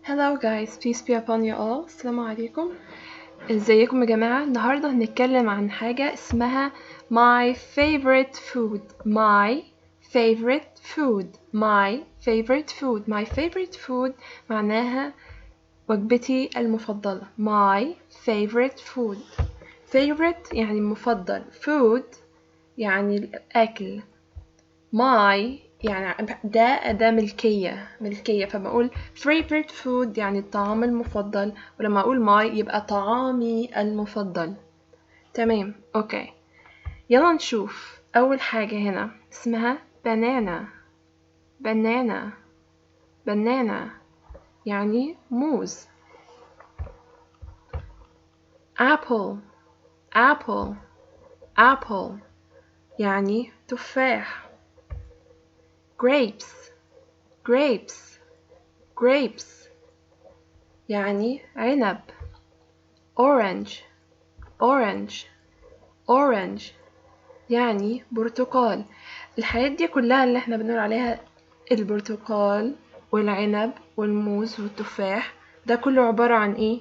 Hello guys, peace be upon you all. السلام عليكم. ازيكم يا جماعة؟ النهاردة هنتكلم عن حاجة اسمها my favorite food. my favorite food. my favorite food. my favorite food معناها وجبتي المفضلة. my favorite food. favorite يعني مفضل. food يعني الأكل. my يعني ده أداة ملكية فبقول favorite food يعني الطعام المفضل، ولما أقول my يبقى طعامي المفضل. تمام، أوكي، يلا نشوف. أول حاجة هنا اسمها banana يعني موز. apple يعني تفاح. grapes يعني عنب. orange يعني برتقال. الحاجات دي كلها اللي احنا بنقول عليها البرتقال والعنب والموز والتفاح، ده كله عبارة عن ايه؟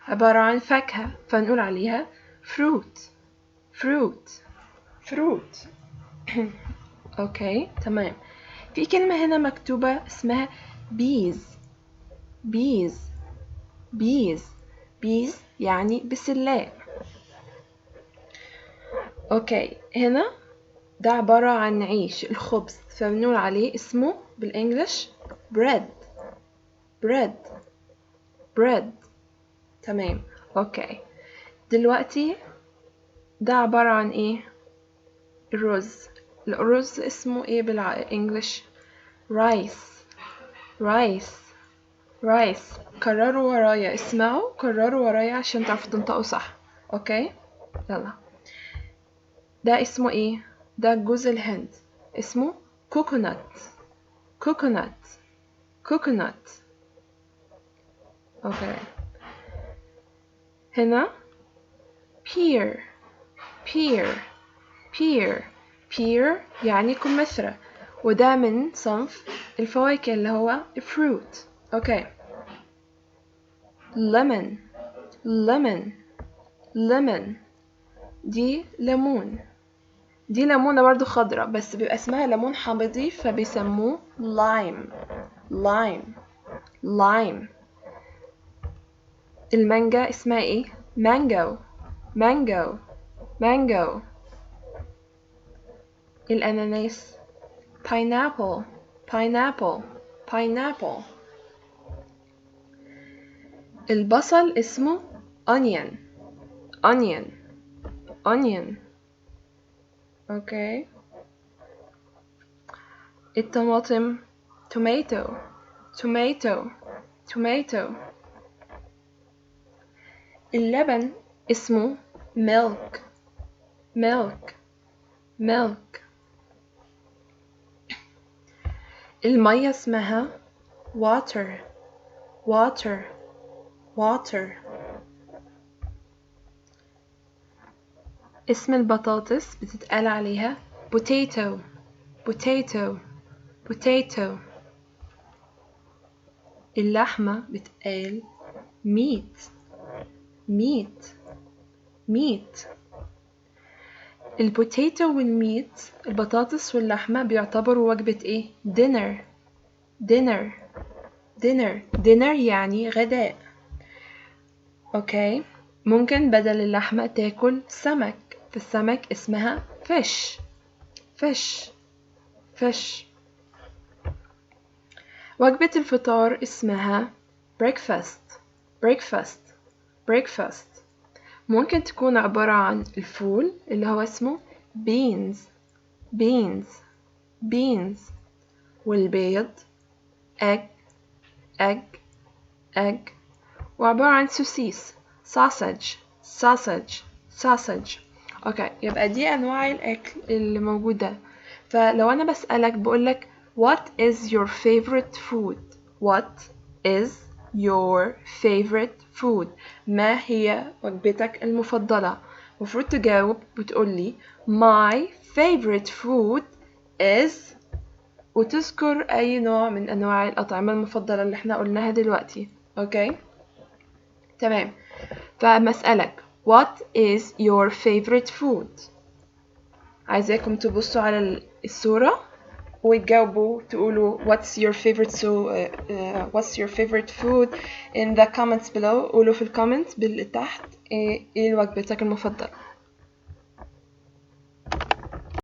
عبارة عن فاكهة، فنقول عليها fruit. اوكي، تمام. في كلمة هنا مكتوبة اسمها bees يعني بسلات. اوكي، هنا ده عبارة عن عيش، الخبز، فبنقول عليه اسمه بالانجليش bread. تمام، اوكي. دلوقتي ده عبارة عن ايه؟ الرز اسمه ايه بالانجليش؟ rice. كرروا ورايا، اسمعوا، كرروا ورايا عشان تعرفوا تنطقوا صح. اوكي، يلا. ده اسمه ايه؟ ده جوز الهند، اسمه coconut. اوكي. هنا pear يعني كمثرى، وده من صنف الفواكه اللي هو fruit. اوكي. lemon دي ليمونة برضو خضرة، بس بيبقى اسمها ليمون حامضي فبيسموه lime. المانجا اسمها ايه؟ mango. الأناناس pineapple. البصل اسمه onion. اوكي. الطماطم tomato. اللبن اسمه milk. المية اسمها water. اسم البطاطس بتتقال عليها potato. اللحمة بتقال meat. البوتيتو والميت، البطاطس واللحمة، بيعتبروا وجبة ايه؟ dinner يعني غداء. اوكي. ممكن بدل اللحمة تاكل سمك، فالسمك اسمها fish. وجبة الفطار اسمها breakfast. ممكن تكون عبارة عن الفول اللي هو اسمه beans، والبيض egg، وعبارة عن سوسيس sausage. اوكي، يبقى دي انواع الاكل اللي موجودة. فلو انا بسألك بقولك what is your favorite food؟ ما هي وجبتك المفضلة؟ المفروض تجاوب بتقولي my favorite food is، وتذكر اي نوع من انواع الاطعمة المفضلة اللي احنا قلناها دلوقتي. اوكي تمام. فمسألك what is your favorite food؟ عايزاكم تبصوا على الصورة وتجاوبوا تقولوا what's your favorite food in the comments below. قولوا في الكومنتس تحت ايه وجبتك المفضلة.